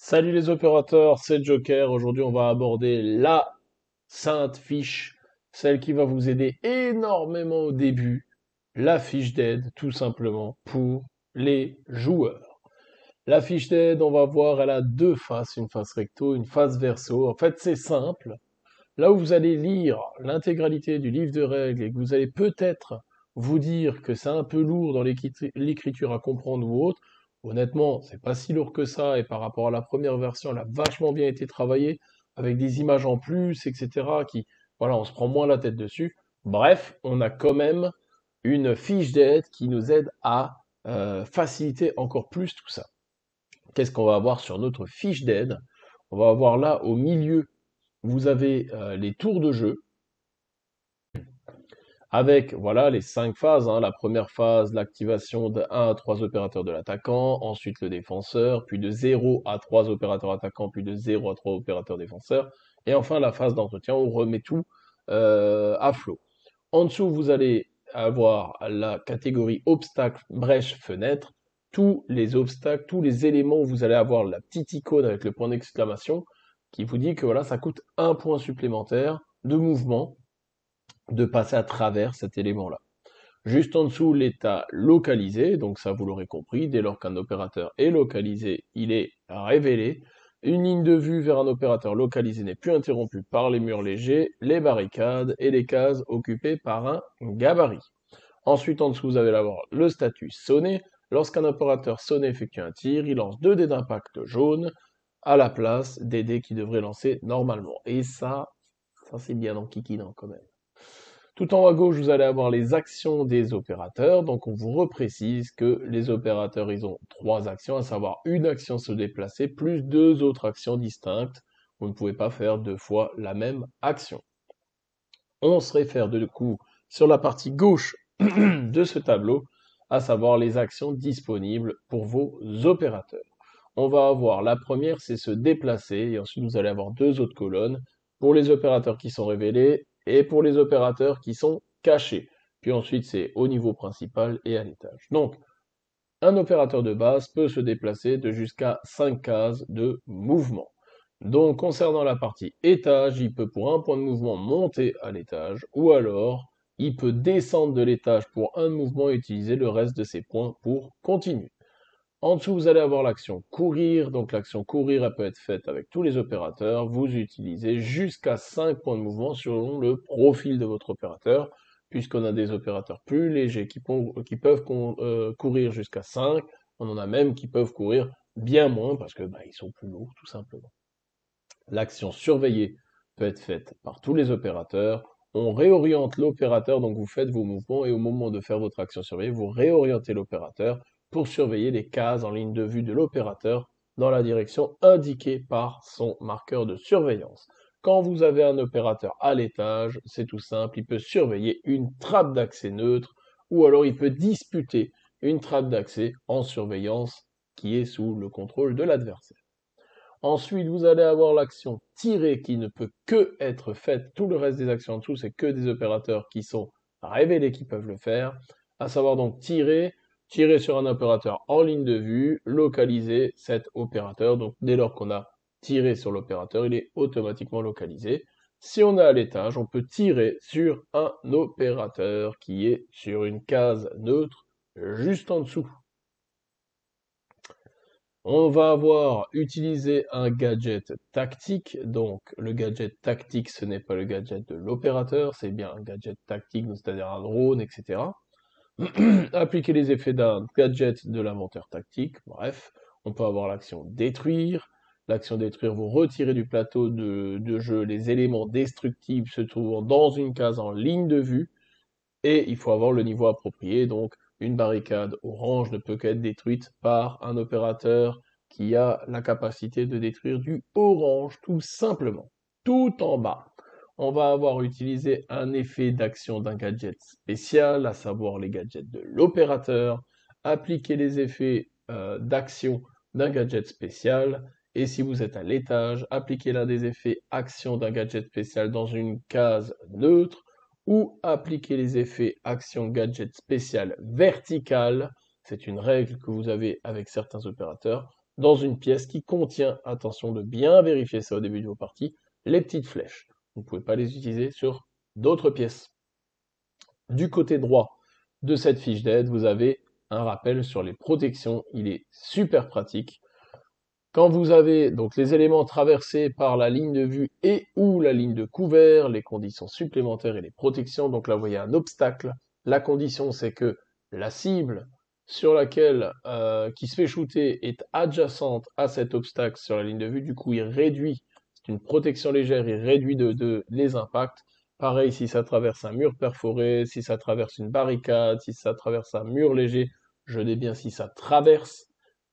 Salut les opérateurs, c'est Joker. Aujourd'hui, on va aborder la sainte fiche, celle qui va vous aider énormément au début, la fiche d'aide, tout simplement, pour les joueurs. La fiche d'aide, on va voir, elle a deux faces, une face recto, une face verso. En fait, c'est simple. Là où vous allez lire l'intégralité du livre de règles et que vous allez peut-être vous dire que c'est un peu lourd dans l'écriture à comprendre ou autre, honnêtement, c'est pas si lourd que ça et par rapport à la première version, elle a vachement bien été travaillée avec des images en plus, etc. qui, voilà, on se prend moins la tête dessus. Bref, on a quand même une fiche d'aide qui nous aide à faciliter encore plus tout ça. Qu'est-ce qu'on va avoir sur notre fiche d'aide? On va avoir là au milieu, vous avez les tours de jeu avec voilà les cinq phases, hein. La première phase, l'activation de 1 à 3 opérateurs de l'attaquant, ensuite le défenseur, puis de 0 à 3 opérateurs attaquants, puis de 0 à 3 opérateurs défenseurs, et enfin la phase d'entretien, on remet tout à flot. En dessous, vous allez avoir la catégorie obstacles, brèche, fenêtre, tous les obstacles, tous les éléments où vous allez avoir la petite icône avec le point d'exclamation qui vous dit que voilà, ça coûte un point supplémentaire de mouvement de passer à travers cet élément-là. Juste en dessous, l'état localisé, donc ça vous l'aurez compris, dès lors qu'un opérateur est localisé, il est révélé. Une ligne de vue vers un opérateur localisé n'est plus interrompue par les murs légers, les barricades et les cases occupées par un gabarit. Ensuite, en dessous, vous allez avoir le statut sonné. Lorsqu'un opérateur sonné effectue un tir, il lance 2 dés d'impact jaune à la place des dés qu'il devrait lancer normalement. Et ça c'est bien enquiquinant quand même. Tout en haut à gauche, vous allez avoir les actions des opérateurs. Donc, on vous reprécise que les opérateurs, ils ont trois actions, à savoir une action se déplacer, plus deux autres actions distinctes. Vous ne pouvez pas faire deux fois la même action. On se réfère de coup sur la partie gauche de ce tableau, à savoir les actions disponibles pour vos opérateurs. On va avoir la première, c'est se déplacer, et ensuite vous allez avoir deux autres colonnes pour les opérateurs qui sont révélés et pour les opérateurs qui sont cachés. Puis ensuite, c'est au niveau principal et à l'étage. Donc, un opérateur de base peut se déplacer de jusqu'à 5 cases de mouvement. Donc, concernant la partie étage, il peut pour un point de mouvement monter à l'étage, ou alors il peut descendre de l'étage pour un mouvement et utiliser le reste de ses points pour continuer. En dessous, vous allez avoir l'action courir. Donc l'action courir, elle peut être faite avec tous les opérateurs. Vous utilisez jusqu'à 5 points de mouvement selon le profil de votre opérateur, puisqu'on a des opérateurs plus légers qui peuvent courir jusqu'à 5. On en a même qui peuvent courir bien moins parce que ils sont plus lourds, tout simplement. L'action surveiller peut être faite par tous les opérateurs. On réoriente l'opérateur, donc vous faites vos mouvements et au moment de faire votre action surveiller, vous réorientez l'opérateur pour surveiller les cases en ligne de vue de l'opérateur dans la direction indiquée par son marqueur de surveillance. Quand vous avez un opérateur à l'étage, c'est tout simple, il peut surveiller une trappe d'accès neutre ou alors il peut disputer une trappe d'accès en surveillance qui est sous le contrôle de l'adversaire. Ensuite, vous allez avoir l'action tirer qui ne peut que être faite. Tout le reste des actions en dessous, c'est que des opérateurs qui sont révélés qui peuvent le faire. À savoir donc tirer sur un opérateur en ligne de vue, localiser cet opérateur. Donc dès lors qu'on a tiré sur l'opérateur, il est automatiquement localisé. Si on est à l'étage, on peut tirer sur un opérateur qui est sur une case neutre juste en dessous. On va avoir utilisé un gadget tactique. Donc, le gadget tactique, ce n'est pas le gadget de l'opérateur, c'est bien un gadget tactique, c'est-à-dire un drone, etc. Appliquer les effets d'un gadget de l'inventeur tactique. Bref, on peut avoir l'action détruire. L'action détruire, vous retirez du plateau de jeu les éléments destructibles se trouvant dans une case en ligne de vue. Et il faut avoir le niveau approprié, donc une barricade orange ne peut qu'être détruite par un opérateur qui a la capacité de détruire du orange, tout simplement. Tout en bas, on va avoir utilisé un effet d'action d'un gadget spécial, à savoir les gadgets de l'opérateur, appliquer les effets d'action d'un gadget spécial, et si vous êtes à l'étage, appliquez l'un des effets action d'un gadget spécial dans une case neutre, ou appliquer les effets action gadget spécial vertical. C'est une règle que vous avez avec certains opérateurs dans une pièce qui contient, attention de bien vérifier ça au début de vos parties, les petites flèches. Vous ne pouvez pas les utiliser sur d'autres pièces. Du côté droit de cette fiche d'aide, vous avez un rappel sur les protections. Il est super pratique. Quand vous avez donc les éléments traversés par la ligne de vue et ou la ligne de couvert, les conditions supplémentaires et les protections, donc là vous voyez un obstacle. La condition c'est que la cible sur laquelle qui se fait shooter est adjacente à cet obstacle sur la ligne de vue, du coup il réduit, c'est une protection légère, il réduit de les impacts. Pareil si ça traverse un mur perforé, si ça traverse une barricade, si ça traverse un mur léger, je dis bien si ça traverse,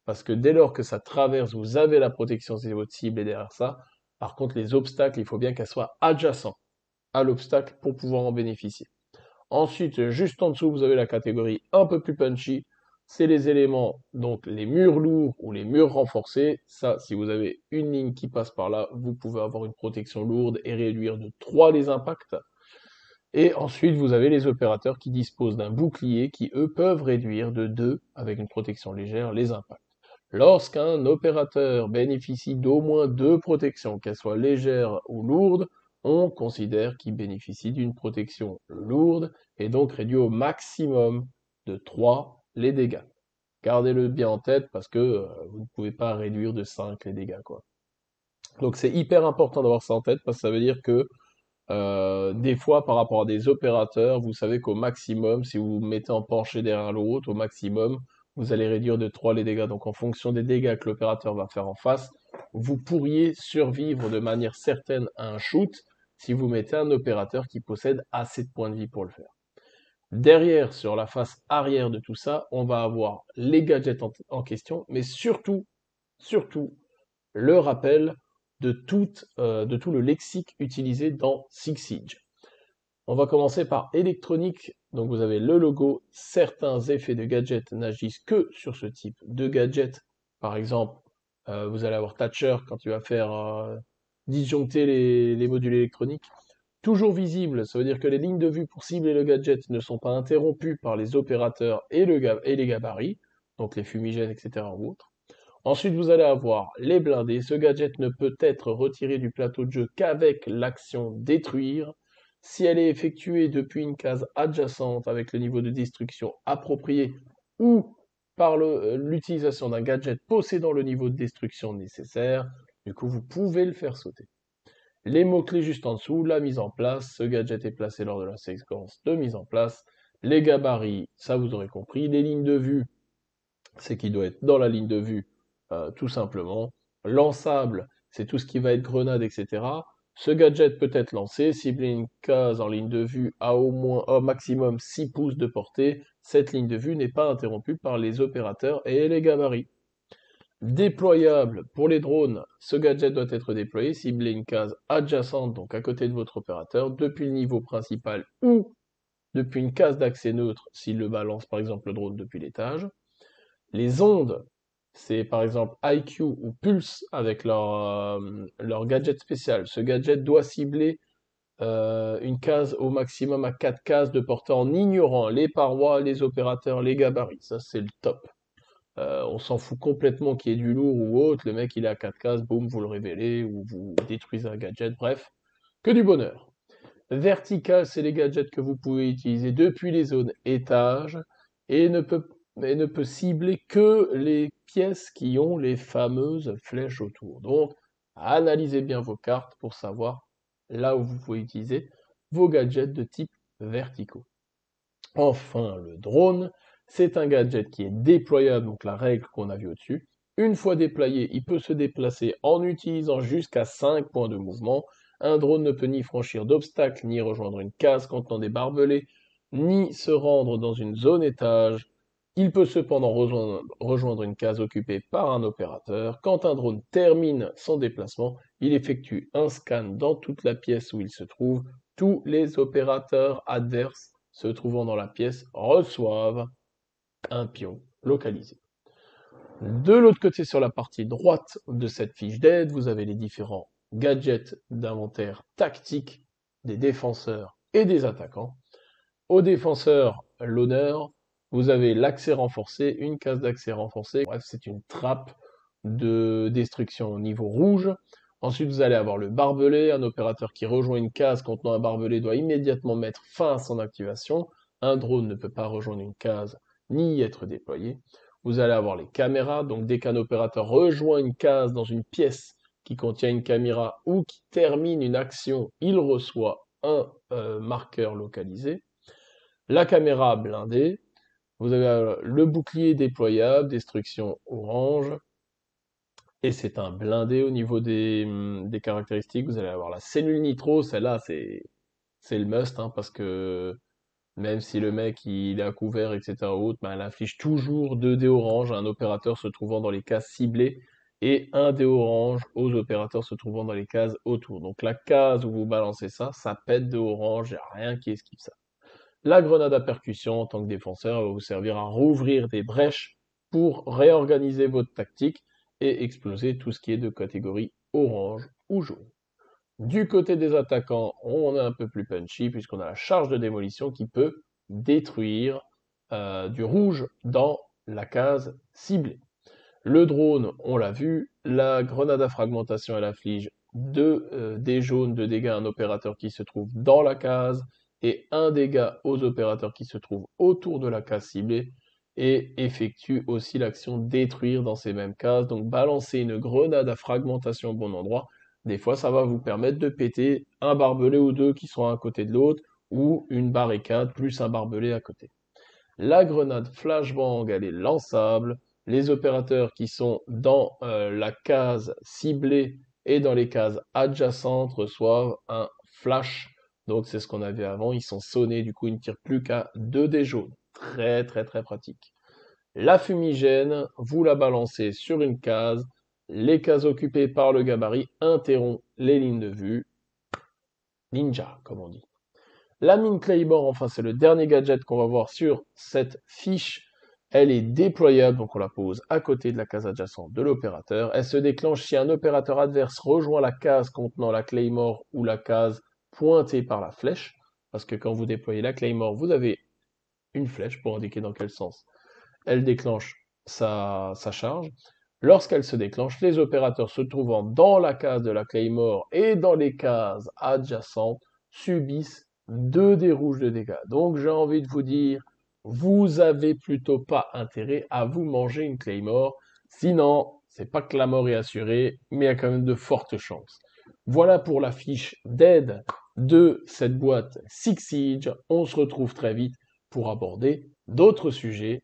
parce que dès lors que ça traverse, vous avez la protection si votre cible est derrière ça. Par contre, les obstacles, il faut bien qu'elles soient adjacentes à l'obstacle pour pouvoir en bénéficier. Ensuite, juste en dessous, vous avez la catégorie un peu plus punchy. C'est les éléments, donc les murs lourds ou les murs renforcés. Ça, si vous avez une ligne qui passe par là, vous pouvez avoir une protection lourde et réduire de 3 les impacts. Et ensuite, vous avez les opérateurs qui disposent d'un bouclier qui, eux, peuvent réduire de 2, avec une protection légère, les impacts. Lorsqu'un opérateur bénéficie d'au moins 2 protections, qu'elles soient légères ou lourdes, on considère qu'il bénéficie d'une protection lourde et donc réduit au maximum de 3 les dégâts. Gardez-le bien en tête parce que vous ne pouvez pas réduire de 5 les dégâts, quoi. Donc c'est hyper important d'avoir ça en tête parce que ça veut dire que des fois, par rapport à des opérateurs, vous savez qu'au maximum, si vous vous mettez en penché derrière l'autre, au maximum, vous allez réduire de 3 les dégâts. Donc en fonction des dégâts que l'opérateur va faire en face, vous pourriez survivre de manière certaine à un shoot si vous mettez un opérateur qui possède assez de points de vie pour le faire. Derrière, sur la face arrière de tout ça, on va avoir les gadgets en question, mais surtout, le rappel de tout le lexique utilisé dans Six Siege. On va commencer par électronique. Donc vous avez le logo. Certains effets de gadgets n'agissent que sur ce type de gadget. Par exemple, vous allez avoir Thatcher quand il va faire disjoncter les modules électroniques. Toujours visible, ça veut dire que les lignes de vue pour cibler le gadget ne sont pas interrompues par les opérateurs et les gabarits, donc les fumigènes, etc. ou autres. Ensuite, vous allez avoir les blindés. Ce gadget ne peut être retiré du plateau de jeu qu'avec l'action détruire. Si elle est effectuée depuis une case adjacente avec le niveau de destruction approprié ou par l'utilisation d'un gadget possédant le niveau de destruction nécessaire, du coup, vous pouvez le faire sauter. Les mots-clés juste en dessous, la mise en place. Ce gadget est placé lors de la séquence de mise en place. Les gabarits, ça vous aurez compris. Les lignes de vue, c'est qu'il doit être dans la ligne de vue, tout simplement. Lançable, c'est tout ce qui va être grenade, etc. Ce gadget peut être lancé, cibler une case en ligne de vue à au maximum 6 pouces de portée. Cette ligne de vue n'est pas interrompue par les opérateurs et les gabarits. Déployable pour les drones, ce gadget doit être déployé, cibler une case adjacente, donc à côté de votre opérateur, depuis le niveau principal ou depuis une case d'accès neutre s'il le balance par exemple le drone depuis l'étage. Les ondes, c'est par exemple IQ ou Pulse avec leur gadget spécial. Ce gadget doit cibler une case au maximum à 4 cases de portée en ignorant les parois, les opérateurs, les gabarits. Ça, c'est le top. On s'en fout complètement qu'il y ait du lourd ou autre. Le mec, il est à 4 cases, boum, vous le révélez ou vous détruisez un gadget. Bref, que du bonheur. Vertical, c'est les gadgets que vous pouvez utiliser depuis les zones étages et ne peut cibler que les pièces qui ont les fameuses flèches autour. Donc, analysez bien vos cartes pour savoir là où vous pouvez utiliser vos gadgets de type verticaux. Enfin, le drone, c'est un gadget qui est déployable, donc la règle qu'on a vue au-dessus. Une fois déployé, il peut se déplacer en utilisant jusqu'à 5 points de mouvement. Un drone ne peut ni franchir d'obstacles, ni rejoindre une case contenant des barbelés, ni se rendre dans une zone étage. Il peut cependant rejoindre une case occupée par un opérateur. Quand un drone termine son déplacement, il effectue un scan dans toute la pièce où il se trouve. Tous les opérateurs adverses se trouvant dans la pièce reçoivent un pion localisé. De l'autre côté, sur la partie droite de cette fiche d'aide, vous avez les différents gadgets d'inventaire tactique des défenseurs et des attaquants. Aux défenseurs, l'honneur, vous avez l'accès renforcé, une case d'accès renforcé. Bref, c'est une trappe de destruction au niveau rouge. Ensuite, vous allez avoir le barbelé. Un opérateur qui rejoint une case contenant un barbelé doit immédiatement mettre fin à son activation. Un drone ne peut pas rejoindre une case ni y être déployé. Vous allez avoir les caméras. Donc, dès qu'un opérateur rejoint une case dans une pièce qui contient une caméra ou qui termine une action, il reçoit un marqueur localisé. La caméra blindée. Vous avez le bouclier déployable, destruction orange. Et c'est un blindé au niveau des caractéristiques. Vous allez avoir la cellule nitro, celle-là, c'est le must, hein, parce que même si le mec il est à couvert, etc. autre, ben, elle inflige toujours 2 dés orange à un opérateur se trouvant dans les cases ciblées et un dé orange aux opérateurs se trouvant dans les cases autour. Donc la case où vous balancez ça, ça pète de orange, il n'y a rien qui esquive ça. La grenade à percussion, en tant que défenseur, elle va vous servir à rouvrir des brèches pour réorganiser votre tactique et exploser tout ce qui est de catégorie orange ou jaune. Du côté des attaquants, on est un peu plus punchy puisqu'on a la charge de démolition qui peut détruire du rouge dans la case ciblée. Le drone, on l'a vu, la grenade à fragmentation, elle afflige 2 dés jaunes de dégâts à un opérateur qui se trouve dans la case et 1 dégât aux opérateurs qui se trouvent autour de la case ciblée et effectue aussi l'action détruire dans ces mêmes cases. Donc balancer une grenade à fragmentation au bon endroit, des fois ça va vous permettre de péter un barbelé ou deux qui sont à côté de l'autre ou une barricade plus un barbelé à côté. La grenade flashbang, elle est lançable. Les opérateurs qui sont dans la case ciblée et dans les cases adjacentes reçoivent un flash. Donc c'est ce qu'on avait avant, ils sont sonnés, du coup ils ne tirent plus qu'à 2 dés jaunes. Très très très pratique. La fumigène, vous la balancez sur une case. Les cases occupées par le gabarit interrompent les lignes de vue. Ninja, comme on dit. La mine Claymore, enfin, c'est le dernier gadget qu'on va voir sur cette fiche. Elle est déployable, donc on la pose à côté de la case adjacente de l'opérateur. Elle se déclenche si un opérateur adverse rejoint la case contenant la Claymore ou la case pointée par la flèche. Parce que quand vous déployez la Claymore, vous avez une flèche pour indiquer dans quel sens elle déclenche sa charge. Lorsqu'elle se déclenche, les opérateurs se trouvant dans la case de la Claymore et dans les cases adjacentes subissent 2 dés rouges de dégâts. Donc j'ai envie de vous dire, vous avez plutôt pas intérêt à vous manger une Claymore, sinon c'est pas que la mort est assurée, mais il y a quand même de fortes chances. Voilà pour la fiche d'aide de cette boîte Six Siege. On se retrouve très vite pour aborder d'autres sujets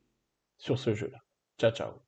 sur ce jeu-là. Ciao, ciao.